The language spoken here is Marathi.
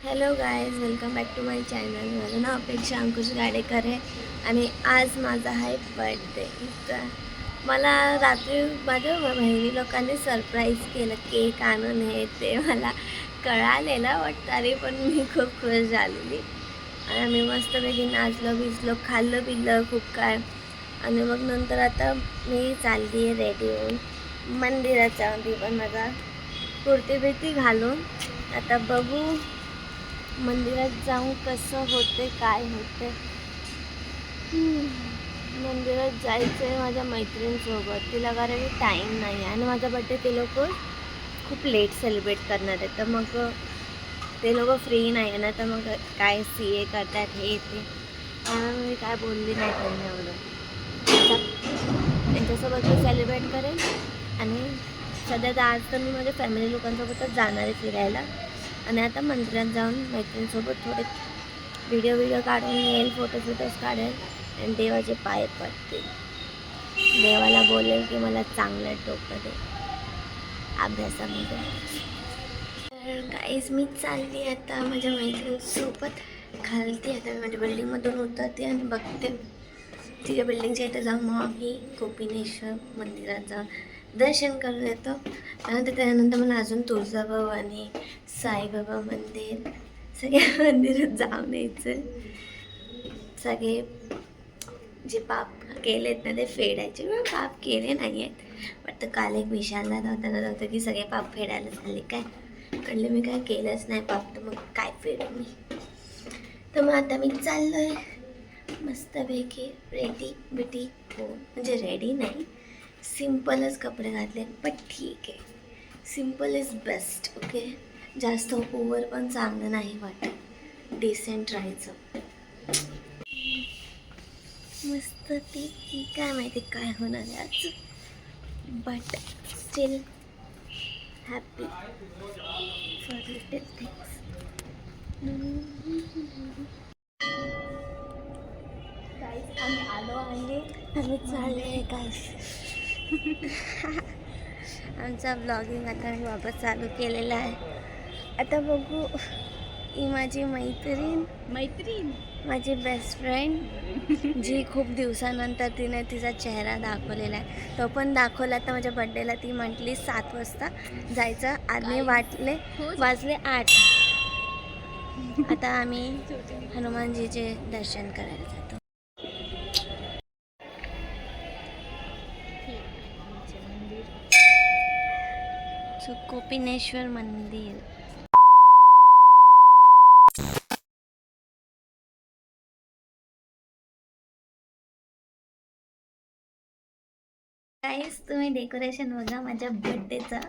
Hello guys, welcome back to my channel. माझं नाव अपेक्षा अंकुश गाडेकर आहे आणि आज माझा आहे बर्थडे. तर मला रात्री माझ्या बहिणी लोकांनी सरप्राईज केलं, केक आणून हे ते मला कळालेलं, बट तरी पण मी खूप खुश झालेली. आणि आम्ही मस्तपैकी नाचलो बिचलो, खाल्लं पिल्लं खूप काय. आणि मग नंतर आता मी चालली आहे रेडी होऊन मंदिरात जाऊन, ती पण माझा कुर्ती बिर्ती घालून. आता बघू मंदिरात जाऊन कसं होते काय होते. मंदिरात जायचं आहे माझ्या मैत्रिणीसोबत, तिला कारण टाईम नाही आहे आणि माझा बड्डे ते लोक खूप लेट सेलिब्रेट करणार आहे. तर मग ते लोक फ्री नाही आहे ना, तर मग काय CA करतात हे ते, त्यामुळे मी काय बोलली नाही त्यांना एवढं. त्यांच्यासोबत मी सेलिब्रेट करेन. आणि सध्या तर आज तर मी माझ्या फॅमिली लोकांसोबतच जाणार आहे फिरायला. आणि आता मंदिरात जाऊन मैत्रिणीसोबत थोडे व्हिडिओ काढून येईल, फोटोज काढेल आणि देवाचे पाय पडतील. देवाला बोलेल की मला चांगलं डोकं दे अभ्यासामध्ये. तर गाईज मी चालली आता माझ्या मैत्रिणीसोबत खालती. आता मी माझ्या बिल्डिंगमधून उतरते आणि बघते तिच्या बिल्डिंगच्या इथं जाऊन मग आम्ही गोपीनेश्वर मंदिरात जाऊन दर्शन करून येतो. त्यानंतर मला अजून तुळजाभव आणि साईबाबा मंदिर सगळ्या मंदिरात जाऊन यायचं. सगळे जे पाप केलेत ना ते फेडायचे. मी पाप केले नाही आहेत, बट काल एक विशालला दाखवताना होतं की सगळे पाप फेडायला चालले. काय म्हटलं मी काय केलंच नाही पाप, तर मग काय फेडू मी. तर मग आता मी चाललो आहे मस्तपैकी रेडी बिटी हो, म्हणजे रेडी नाही, सिम्पलच कपडे घातले, बट ठीक आहे, सिम्पल इज बेस्ट. ओके, जास्त ओव्हर पण चांगलं नाही वाटत, डिसेंट राहायचं. मस्त ती काय माहिती काय होणार आहे आज, but still happy for little things. Guys आम्ही आलो आहे, आम्ही चालले आहे गाईस. आमचा ब्लॉगिंग आता मी वापस चालू केलेला आहे. आता बघू, ही माझी मैत्रीण माझी बेस्ट फ्रेंड जी खूप दिवसानंतर तिने तिचा चेहरा दाखवलेला आहे, तो पण दाखवला. तर माझ्या बड्डेला ती म्हटली 7 वाजता जायचं, आणि वाजले 8. आता आम्ही हनुमानजीचे दर्शन करायला जातो. गोपीनेश्वर मंदिर. गाईस तुम्ही डेकोरेशन बघा माझ्या बर्थडेचा.